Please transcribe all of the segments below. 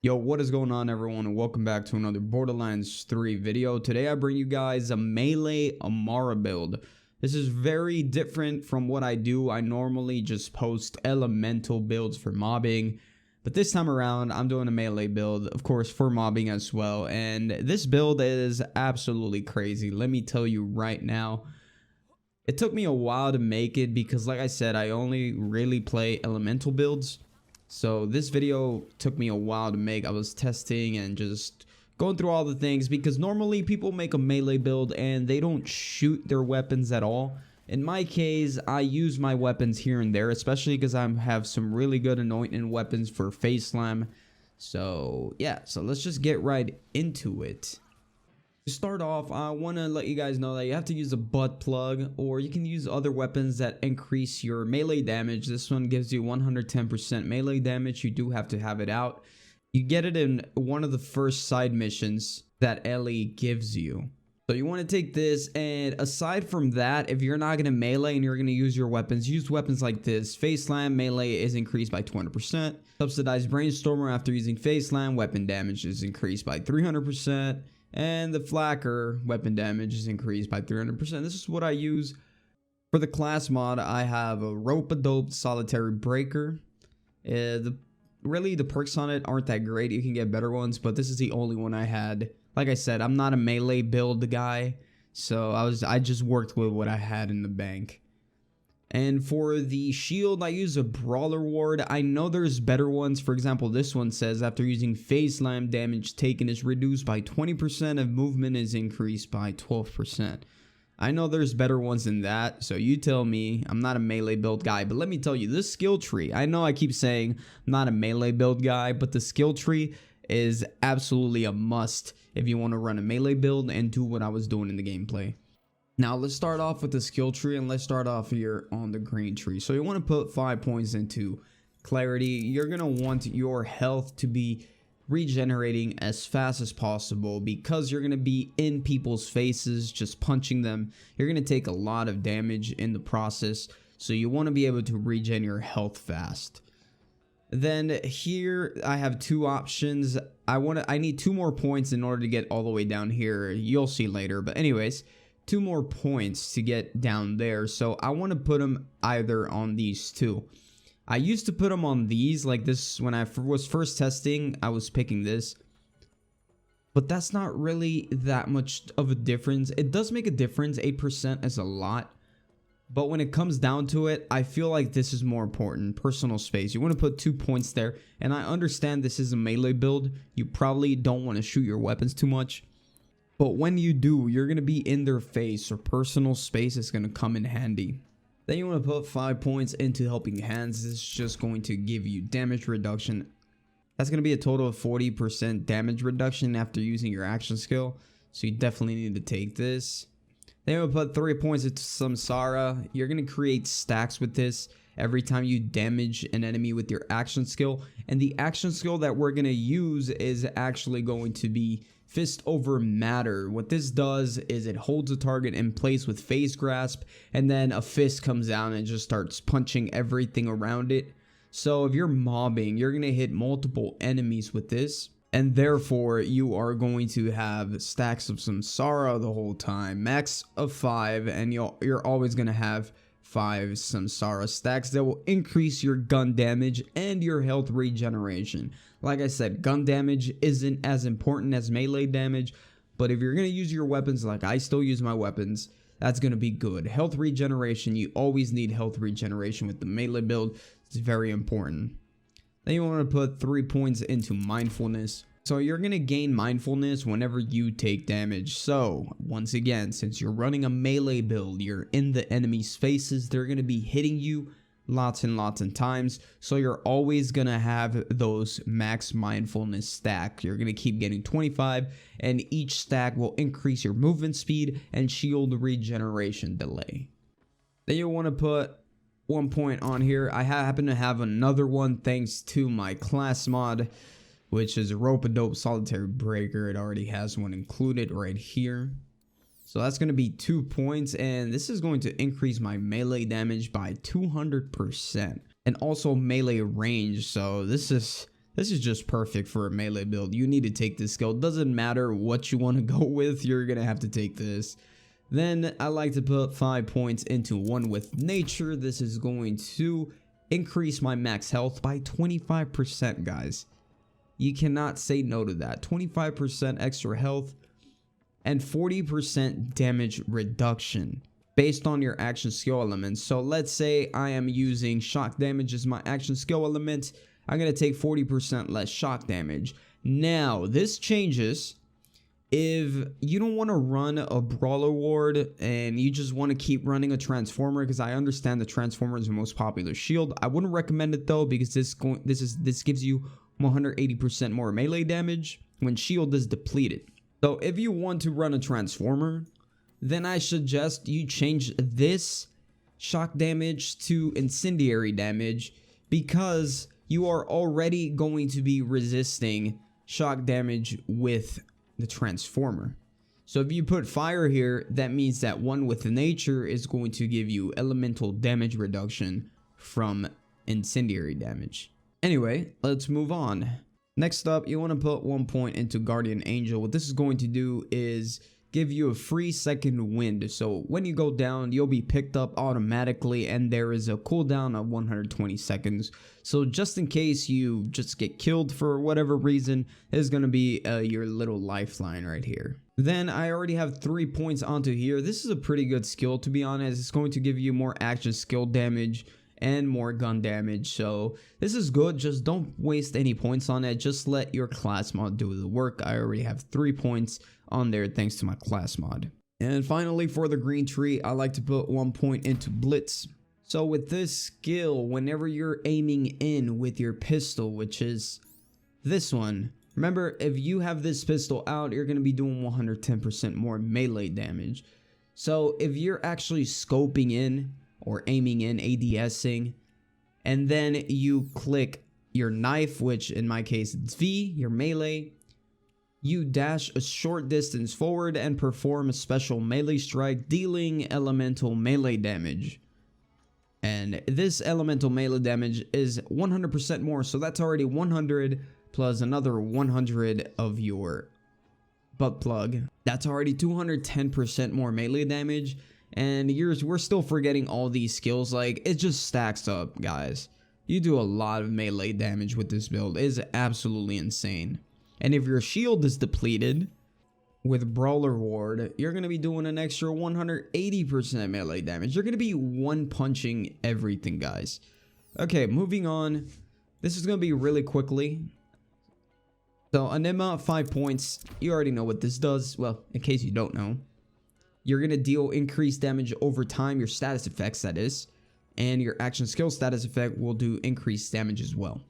Yo, what is going on, everyone, and welcome back to another Borderlands 3 video. Today I bring you guys a melee Amara build. This is very different from what I do. I normally just post elemental builds for mobbing, but this time around I'm doing a melee build, of course, for mobbing as well. And this build is absolutely crazy. Let me tell you right now. It took me a while to make it because, like I said, I only really play elemental builds. So this video took me a while to make. I was testing and just going through all the things because normally people make a melee build and they don't shoot their weapons at all. In my case, I use my weapons here and there, especially because I have some really good anointing weapons for face slam. So yeah, so let's just get right into it. To start off, I want to let you guys know that you have to use a butt plug, or you can use other weapons that increase your melee damage. This one gives you 110% melee damage. You do have to have it out. You get it in one of the first side missions that Ellie gives you. So you want to take this, and aside from that, if you're not going to melee and you're going to use your weapons, use weapons like this. Face slam, melee is increased by 20%. Subsidized brainstormer, after using face slam, weapon damage is increased by 300%. And the flacker weapon damage is increased by 300%. This is what I use. For the class mod, I have a rope-a-dope solitary breaker. Really, the perks on it aren't that great. You can get better ones, but this is the only one I had. Like I said, I'm not a melee build guy, so I just worked with what I had in the bank. And for the shield, I use a brawler ward. I know there's better ones. For example, this one says after using face slam, damage taken is reduced by 20% and movement is increased by 12%. I know there's better ones than that, so you tell me. I'm not a melee build guy, but let me tell you, this skill tree, I know I keep saying I'm not a melee build guy, but the skill tree is absolutely a must if you want to run a melee build and do what I was doing in the gameplay. Now let's start off with the skill tree, and let's start off here on the green tree. So you want to put 5 points into clarity. You're going to want your health to be regenerating as fast as possible because you're going to be in people's faces just punching them. You're going to take a lot of damage in the process, so you want to be able to regen your health fast. Then here I have two options. I need 2 more points in order to get all the way down here. You'll see later, but anyways, 2 more points to get down there. So I want to put them either on these two. I used to put them on these like this. When I was first testing, I was picking this, but that's not really that much of a difference. It does make a difference. 8% is a lot, but when it comes down to it, I feel like this is more important. Personal space. You want to put 2 points there, and I understand this is a melee build. You probably don't want to shoot your weapons too much, but when you do, you're going to be in their face, so personal space is going to come in handy. Then you want to put 5 points into helping hands. This is just going to give you damage reduction. That's going to be a total of 40% damage reduction after using your action skill, so you definitely need to take this. Then you want to put 3 points into Samsara. You're going to create stacks with this every time you damage an enemy with your action skill. And the action skill that we're going to use is actually going to be Fist over Matter. What this does is it holds a target in place with face grasp, and then a fist comes down and just starts punching everything around it. So if you're mobbing, you're going to hit multiple enemies with this, and therefore you are going to have stacks of Samsara the whole time. Max of 5, and you're always going to have 5 Samsara stacks that will increase your gun damage and your health regeneration. Like I said, gun damage isn't as important as melee damage, but if you're going to use your weapons like I still use my weapons, that's going to be good. Health regeneration, you always need health regeneration with the melee build. It's very important. Then you want to put 3 points into mindfulness. So you're going to gain mindfulness whenever you take damage. So once again, since you're running a melee build, you're in the enemy's faces, they're going to be hitting you lots and lots of times, so you're always gonna have those max mindfulness stack. You're gonna keep getting 25, and each stack will increase your movement speed and shield regeneration delay. Then you want to put 1 point on here. I happen to have another one thanks to my class mod, which is a rope-a-dope solitary breaker. It already has one included right here. So that's going to be 2 points, and this is going to increase my melee damage by 200%, and also melee range. So this is This is just perfect for a melee build. You need to take this skill. Doesn't matter what you want to go with, you're going to have to take this. Then I like to put 5 points into One with Nature. This is going to increase my max health by 25%, guys. You cannot say no to that. 25% extra health and 40% damage reduction based on your action skill elements. So let's say I am using shock damage as my action skill element. I'm going to take 40% less shock damage. Now, this changes if you don't want to run a Brawler Ward and you just want to keep running a Transformer, because I understand the Transformer is the most popular shield. I wouldn't recommend it though, because this gives you 180% more melee damage when shield is depleted. So if you want to run a Transformer, then I suggest you change this shock damage to incendiary damage, because you are already going to be resisting shock damage with the Transformer. So if you put fire here, that means that One with Nature is going to give you elemental damage reduction from incendiary damage. Anyway, let's move on. Next up, you want to put 1 point into Guardian Angel. What this is going to do is give you a free second wind. So when you go down, you'll be picked up automatically, and there is a cooldown of 120 seconds. So just in case you just get killed for whatever reason, is going to be your little lifeline right here. Then I already have 3 points onto here. This is a pretty good skill, to be honest. It's going to give you more action skill damage and more gun damage. So this is good. Just don't waste any points on it. Just let your class mod do the work. I already have 3 points on there thanks to my class mod. And finally, for the green tree, I like to put 1 point into Blitz. So with this skill, whenever you're aiming in with your pistol, which is this one, remember, if you have this pistol out, you're going to be doing 110% more melee damage. So if you're actually scoping in or aiming in, ADSing, and then you click your knife, which in my case it's V, your melee, you dash a short distance forward and perform a special melee strike, dealing elemental melee damage. And this elemental melee damage is 100% more, so that's already 100 plus another 100 of your butt plug. That's already 210% more melee damage. And we're still forgetting all these skills. Like, it just stacks up, guys. You do a lot of melee damage with this build. It is absolutely insane. And if your shield is depleted with Brawler Ward, you're going to be doing an extra 180% melee damage. You're going to be one-punching everything, guys. Okay, moving on. This is going to be really quickly. So, Anima, 5 points. You already know what this does. Well, in case you don't know. You're going to deal increased damage over time, your status effects, that is. And your action skill status effect will do increased damage as well.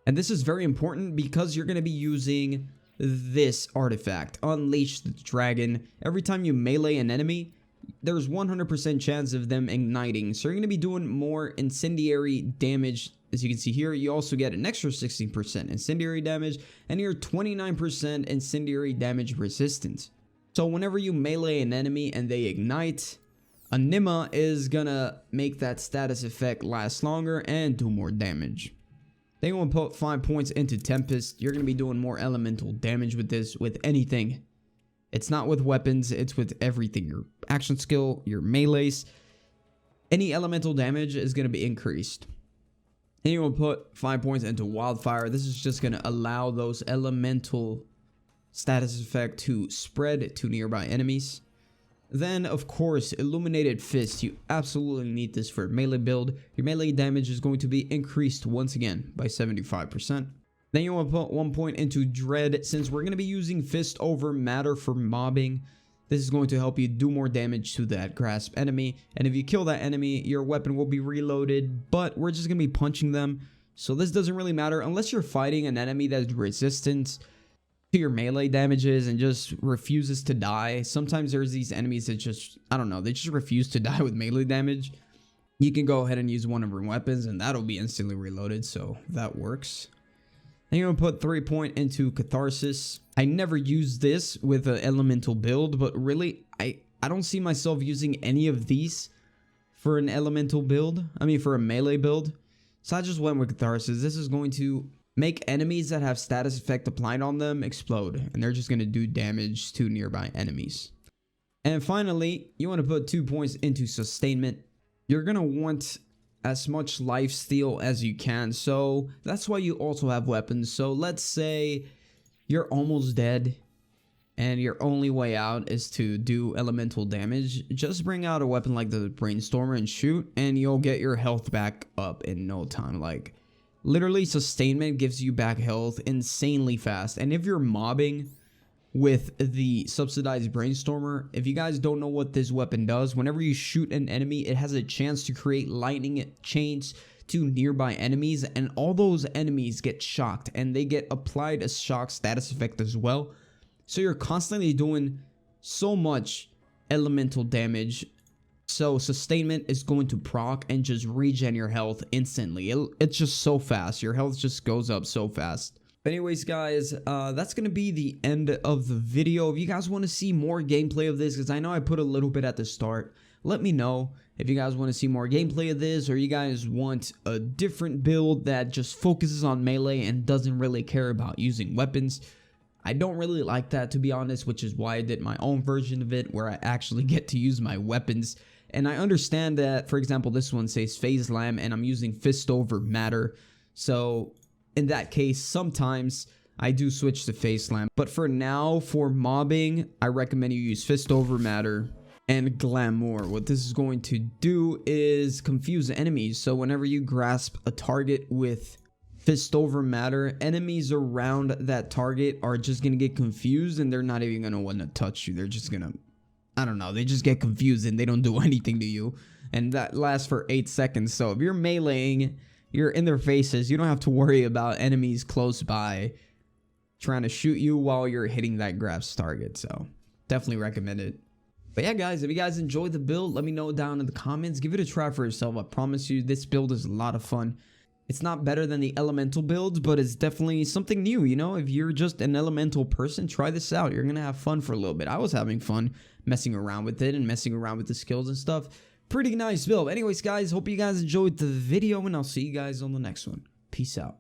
And this is very important because you're going to be using this artifact, Unleash the Dragon. Every time you melee an enemy, there's 100% chance of them igniting. So you're going to be doing more incendiary damage. As you can see here, you also get an extra 16% incendiary damage, and you're 29% incendiary damage resistant. So whenever you melee an enemy and they ignite, Anima is gonna make that status effect last longer and do more damage. Then you want to put 5 points into Tempest. You're gonna be doing more elemental damage with this, with anything. It's not with weapons, it's with everything. Your action skill, your melees, any elemental damage is gonna be increased. Then you want to put 5 points into Wildfire. This is just gonna allow those elemental status effect to spread to nearby enemies. Then, of course, Illuminated Fist. You absolutely need this for melee build. Your melee damage is going to be increased once again by 75%. Then you want to put 1 point into Dread. Since we're going to be using Fist over Matter for mobbing, this is going to help you do more damage to that grasp enemy. And if you kill that enemy, your weapon will be reloaded, but we're just going to be punching them. So this doesn't really matter unless you're fighting an enemy that's resistant to your melee damages and just refuses to die. Sometimes there's these enemies that just, I don't know, they just refuse to die with melee damage. You can go ahead and use one of your weapons and that'll be instantly reloaded, so that works. Then you're gonna put 3 point into Catharsis. I never use this with an elemental build, but really, I don't see myself using any of these for an elemental build. I mean, for a melee build. So I just went with Catharsis. This is going to make enemies that have status effect applied on them explode, and they're just going to do damage to nearby enemies. And finally, you want to put 2 points into sustainment. You're going to want as much life steal as you can, so that's why you also have weapons. So let's say you're almost dead and your only way out is to do elemental damage. Just bring out a weapon like the Brainstormer and shoot, and you'll get your health back up in no time. Like, literally, sustainment gives you back health insanely fast. And if you're mobbing with the subsidized Brainstormer, if you guys don't know what this weapon does, whenever you shoot an enemy, it has a chance to create lightning chains to nearby enemies, and all those enemies get shocked, and they get applied a shock status effect as well. So you're constantly doing so much elemental damage. So sustainment is going to proc and just regen your health instantly. It's just so fast. Your health just goes up so fast. Anyways, guys, that's going to be the end of the video. If you guys want to see more gameplay of this, because I know I put a little bit at the start, let me know if you guys want to see more gameplay of this, or you guys want a different build that just focuses on melee and doesn't really care about using weapons. I don't really like that, to be honest, which is why I did my own version of it where I actually get to use my weapons. And I understand that, for example, this one says Phase Slam and I'm using Fist over Matter. So in that case, sometimes I do switch to Phase Slam. But for now, for mobbing, I recommend you use Fist over Matter and Glamour. What this is going to do is confuse enemies. So whenever you grasp a target with Fist over Matter, enemies around that target are just gonna get confused and they're not even gonna want to touch you. They're just gonna, I don't know, they just get confused and they don't do anything to you. And that lasts for 8 seconds. So if you're meleeing, you're in their faces, you don't have to worry about enemies close by trying to shoot you while you're hitting that grabs target. So definitely recommend it. But yeah, guys, if you guys enjoyed the build, let me know down in the comments. Give it a try for yourself. I promise you, this build is a lot of fun. It's not better than the elemental builds, but it's definitely something new, you know? If you're just an elemental person, try this out. You're gonna have fun for a little bit. I was having fun messing around with it and messing around with the skills and stuff. Pretty nice build. Anyways, guys, hope you guys enjoyed the video, and I'll see you guys on the next one. Peace out.